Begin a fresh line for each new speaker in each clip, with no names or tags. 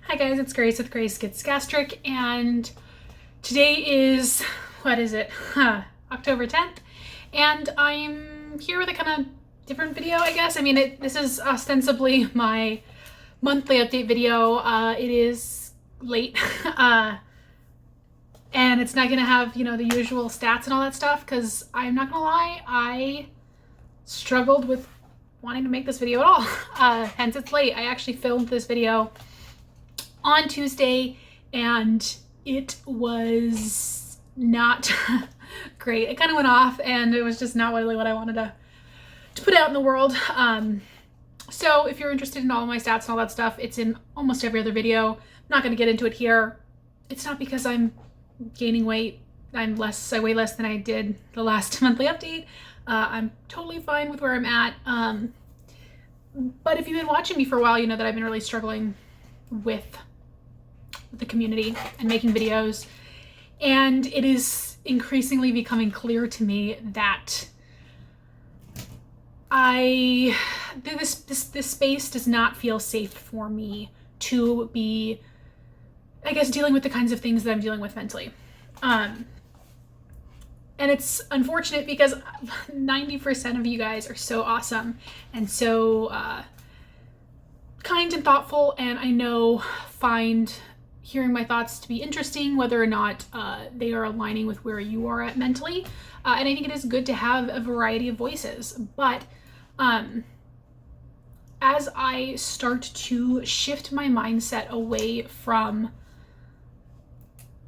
Hi guys, it's Grace with Grace Gets Gastric, and today is, what is it, October 10th, and I'm here with a kind of different video, I guess. I mean, this is ostensibly my monthly update video. It is late, and it's not gonna have, the usual stats and all that stuff, because I'm not gonna lie, I struggled with wanting to make this video at all, hence it's late. I actually filmed this video on Tuesday and it was not great. It kind of went off and it was just not really what I wanted to put out in the world. So if you're interested in all of my stats and all that stuff, it's in almost every other video. I'm not going to get into it here. It's not because I'm gaining weight. I weigh less than I did the last monthly update. I'm totally fine with where I'm at. But if you've been watching me for a while, you know that I've been really struggling with the community and making videos, and it is increasingly becoming clear to me that this space does not feel safe for me to be, I guess, dealing with the kinds of things that I'm dealing with mentally. And it's unfortunate because 90% of you guys are so awesome and so kind and thoughtful, and I know find hearing my thoughts to be interesting, whether or not they are aligning with where you are at mentally. And I think it is good to have a variety of voices. But as I start to shift my mindset away from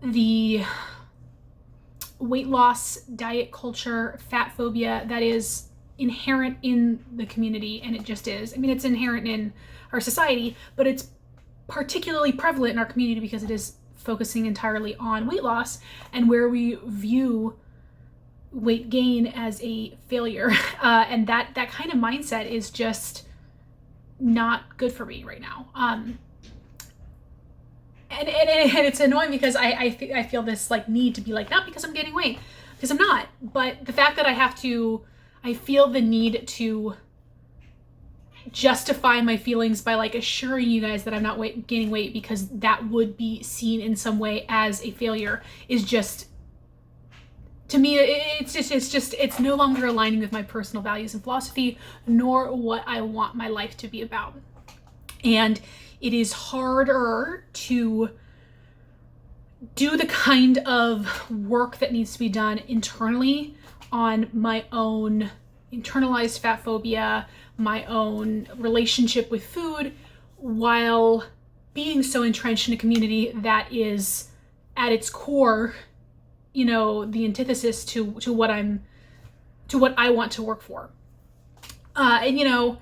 the weight loss, diet culture, fat phobia that is inherent in the community, and it just is. I mean, it's inherent in our society, but it's particularly prevalent in our community because it is focusing entirely on weight loss and where we view weight gain as a failure. And that kind of mindset is just not good for me right now. And it's annoying because I feel this like need to be like, not because I'm gaining weight, because I'm not, but the fact that I feel the need to justify my feelings by like assuring you guys that I'm not gaining weight because that would be seen in some way as a failure is just, to me, it's no longer aligning with my personal values and philosophy, nor what I want my life to be about. And it is harder to do the kind of work that needs to be done internally on my own internalized fat phobia, my own relationship with food, while being so entrenched in a community that is at its core, the antithesis to what I want to work for. And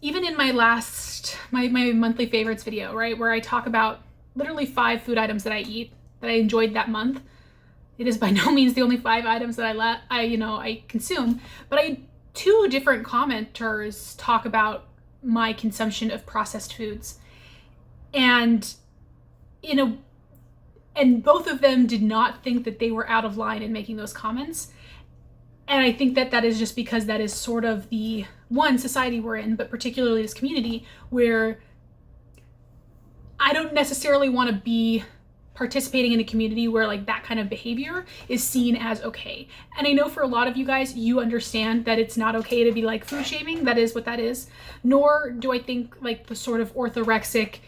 even in my monthly favorites video, right, where I talk about literally 5 food items that I eat that I enjoyed that month. It is by no means the only 5 items that I consume, but 2 different commenters talk about my consumption of processed foods, and both of them did not think that they were out of line in making those comments. And I think that is just because that is sort of the one society we're in, but particularly this community, where I don't necessarily want to be participating in a community where like that kind of behavior is seen as okay. And I know for a lot of you guys, you understand that it's not okay to be like food shaming. That is what that is. Nor do I think like the sort of orthorexic,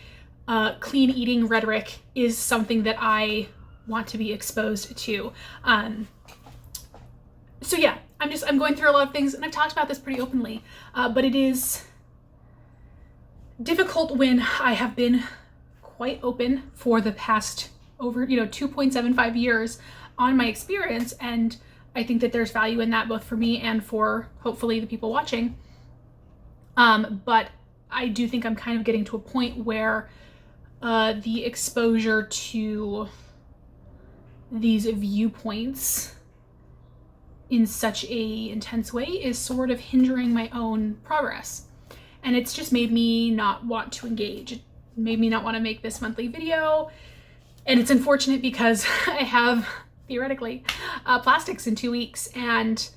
clean eating rhetoric is something that I want to be exposed to. So yeah, I'm going through a lot of things, and I've talked about this pretty openly, but it is difficult when I have been quite open for the past over 2.75 years on my experience, and I think that there's value in that both for me and for hopefully the people watching. But I do think I'm kind of getting to a point where the exposure to these viewpoints in such a intense way is sort of hindering my own progress, and it's just made me not want to engage. It made me not want to make this monthly video. And it's unfortunate because I have, theoretically, plastics in 2 weeks, and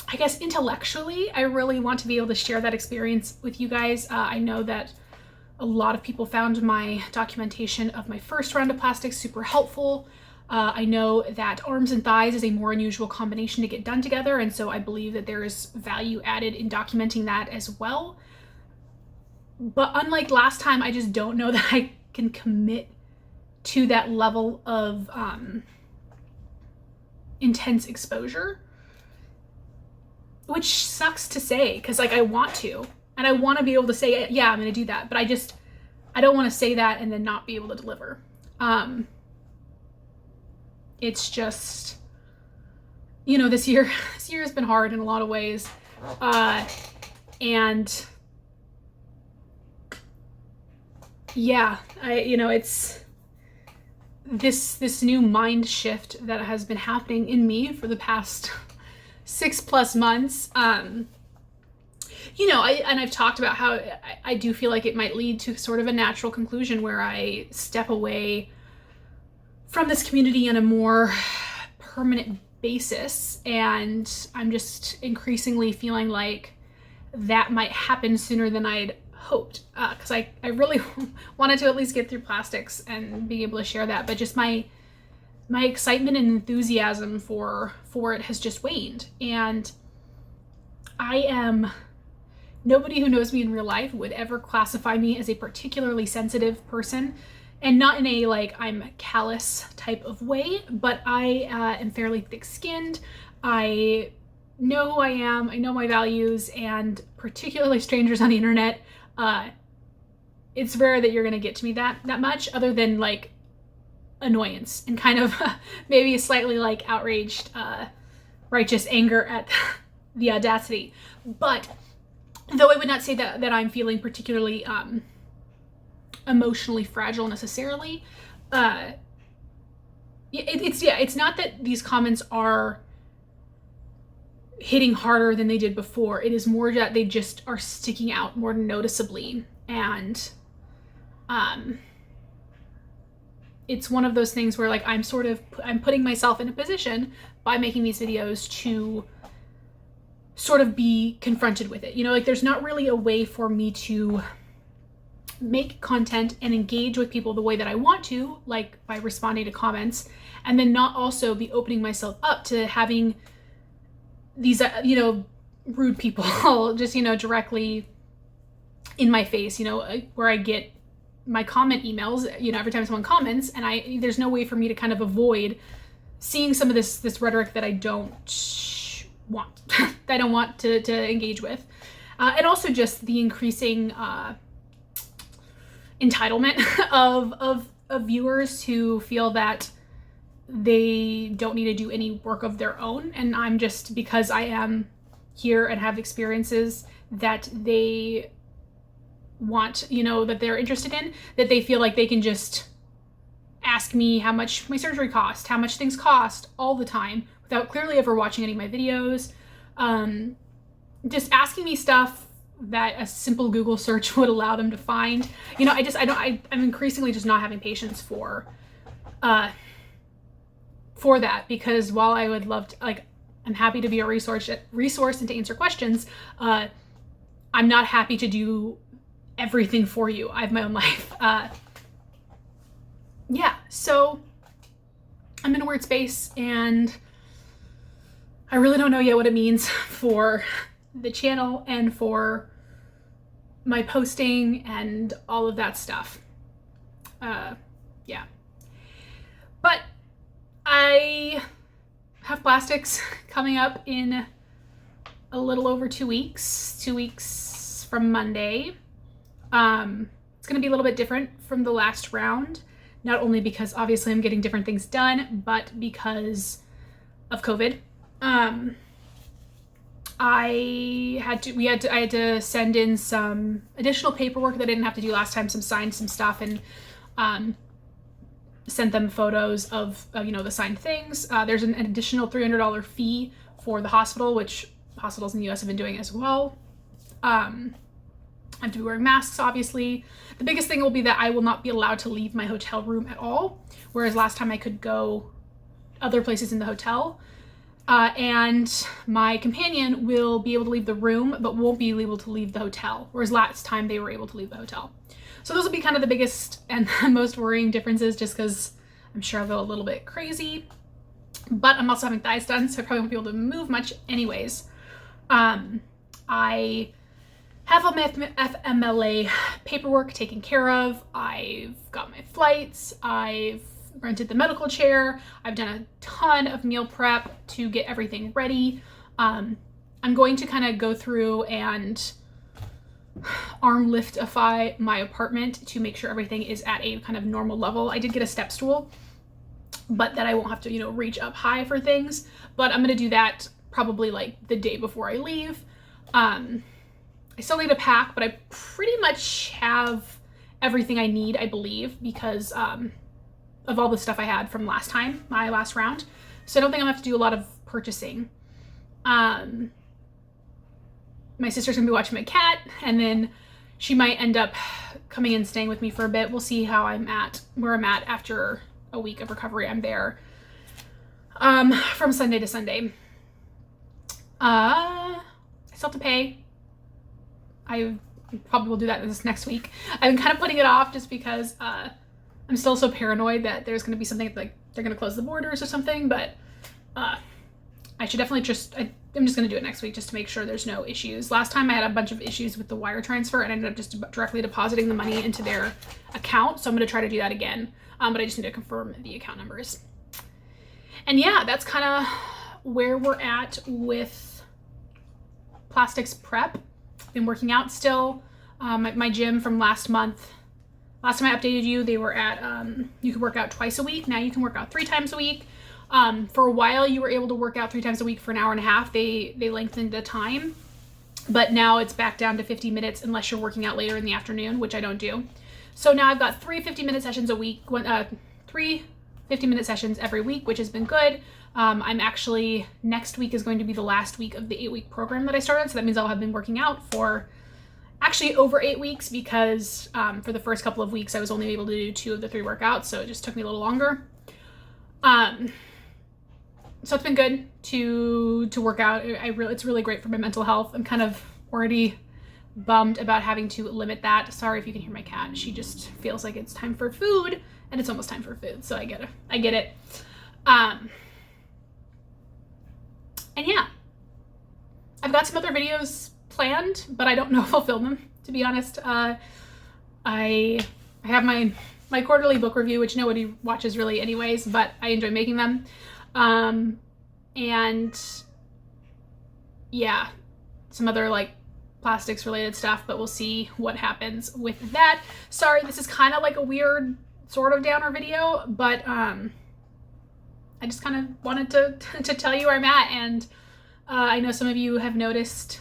I guess intellectually, I really want to be able to share that experience with you guys. I know that A lot of people found my documentation of my first round of plastics super helpful. I know that arms and thighs is a more unusual combination to get done together, and so I believe that there is value added in documenting that as well. But unlike last time, I just don't know that I can commit to that level of intense exposure, which sucks to say, because like I want to, and I want to be able to say, yeah, I'm going to do that, but I don't want to say that and then not be able to deliver. It's just, you know, this year has been hard in a lot of ways. And yeah, it's this new mind shift that has been happening in me for the past 6+ months. I've talked about how I do feel like it might lead to sort of a natural conclusion where I step away from this community on a more permanent basis. And I'm just increasingly feeling like that might happen sooner than I'd hoped, because I really wanted to at least get through plastics and be able to share that, but just my excitement and enthusiasm for it has just waned. And nobody who knows me in real life would ever classify me as a particularly sensitive person, and not in a like I'm callous type of way, but I am fairly thick-skinned. I know who I am, I know my values, and particularly strangers on the internet, it's rare that you're gonna get to me that much, other than like annoyance and kind of maybe a slightly like outraged righteous anger at the audacity. But though I would not say that I'm feeling particularly emotionally fragile necessarily, it's not that these comments are hitting harder than they did before. It is more that they just are sticking out more noticeably. And it's one of those things where like I'm putting myself in a position by making these videos to sort of be confronted with it. You know, like there's not really a way for me to make content and engage with people the way that I want to, like by responding to comments, and then not also be opening myself up to having these, rude people just, directly in my face, where I get my comment emails, every time someone comments, and there's no way for me to kind of avoid seeing some of this rhetoric that I don't want, that I don't want to engage with. And also just the increasing entitlement of viewers who feel that they don't need to do any work of their own. And I'm just, because I am here and have experiences that they want, that they're interested in, that they feel like they can just ask me how much my surgery cost, how much things cost all the time without clearly ever watching any of my videos. Just asking me stuff that a simple Google search would allow them to find. I'm increasingly just not having patience for that, because while I would love to, like, I'm happy to be a resource and to answer questions, I'm not happy to do everything for you. I have my own life. So I'm in a weird space, and I really don't know yet what it means for the channel and for my posting and all of that stuff. But I have plastics coming up in a little over 2 weeks, 2 weeks from Monday. It's gonna be a little bit different from the last round, not only because obviously I'm getting different things done, but because of COVID. I had to send in some additional paperwork that I didn't have to do last time, sign some stuff, and sent them photos of the signed things. There's an additional $300 fee for the hospital, which hospitals in the US have been doing as well. I have to be wearing masks, obviously. The biggest thing will be that I will not be allowed to leave my hotel room at all, whereas last time I could go other places in the hotel. And my companion will be able to leave the room, but won't be able to leave the hotel, whereas last time they were able to leave the hotel. So those will be kind of the biggest and most worrying differences, just because I'm sure I'll go a little bit crazy. But I'm also having thighs done, so I probably won't be able to move much anyways. I have all my FMLA paperwork taken care of. I've got my flights. I've rented the medical chair. I've done a ton of meal prep to get everything ready. I'm going to kind of go through and arm liftify my apartment to make sure everything is at a kind of normal level. I did get a step stool, but that I won't have to, you know, reach up high for things. But I'm going to do that probably like the day before I leave. I still need to pack, but I pretty much have everything I need, I believe, because of all the stuff I had from last time, my last round. So I don't think I'm gonna have to do a lot of purchasing. My sister's gonna be watching my cat, and then she might end up coming and staying with me for a bit. We'll see how where I'm at after a week of recovery. I'm there from Sunday to Sunday. I still have to pay. I probably will do that this next week. I've been kind of putting it off just because I'm still so paranoid that there's going to be something like they're going to close the borders or something, but I should definitely I'm just going to do it next week just to make sure there's no issues. Last time I had a bunch of issues with the wire transfer and I ended up just directly depositing the money into their account. So I'm going to try to do that again. But I just need to confirm the account numbers. And yeah, that's kind of where we're at with plastics prep. Been working out still. My gym from last month. Last time I updated you, they were at, you could work out twice a week. Now you can work out 3 times a week. For a while, you were able to work out 3 times a week for an hour and a half. They lengthened the time, but now it's back down to 50 minutes unless you're working out later in the afternoon, which I don't do. So now I've got 3 50-minute sessions a week, 3 50-minute sessions every week, which has been good. I'm actually, next week is going to be the last week of the 8-week program that I started. So that means I'll have been working out for actually over 8 weeks because for the first couple of weeks, I was only able to do 2 of the 3 workouts. So it just took me a little longer. So it's been good to work out. It's really great for my mental health. I'm kind of already bummed about having to limit that. Sorry if you can hear my cat. She just feels like it's time for food and it's almost time for food. So I get it. And yeah, I've got some other videos planned, but I don't know if I'll film them, to be honest. I have my quarterly book review, which nobody watches really anyways, but I enjoy making them. And yeah, some other like plastics related stuff, but we'll see what happens with that. Sorry, this is kind of like a weird sort of downer video, but I just kind of wanted to tell you where I'm at, and I know some of you have noticed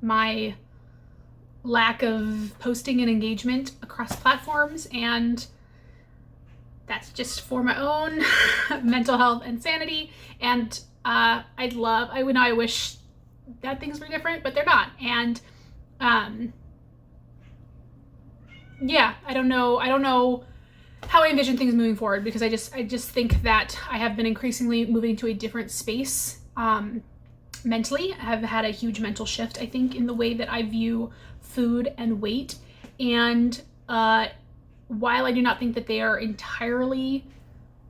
my lack of posting and engagement across platforms, and that's just for my own mental health and sanity. And I wish that things were different, but they're not. And yeah, I don't know how I envision things moving forward, because I just think that I have been increasingly moving to a different space mentally. I have had a huge mental shift, I think, in the way that I view food and weight. And while I do not think that they are entirely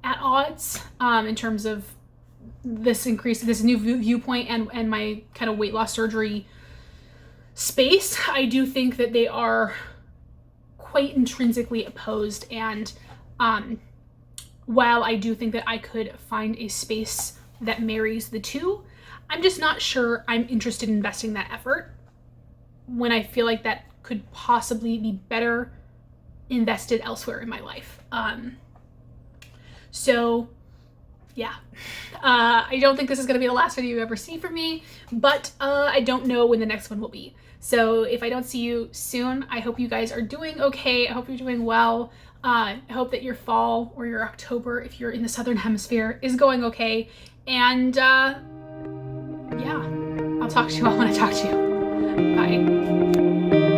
at odds in terms of this new viewpoint and my kind of weight loss surgery space, I do think that they are quite intrinsically opposed. And while I do think that I could find a space that marries the two, I'm just not sure I'm interested in investing that effort when I feel like that could possibly be better invested elsewhere in my life. So yeah, I don't think this is going to be the last video you ever see from me, but I don't know when the next one will be. So if I don't see you soon, I hope you guys are doing okay. I hope you're doing well. I hope that your fall or your October, if you're in the Southern Hemisphere, is going okay. And yeah, I'll talk to you all when I talk to you. Bye.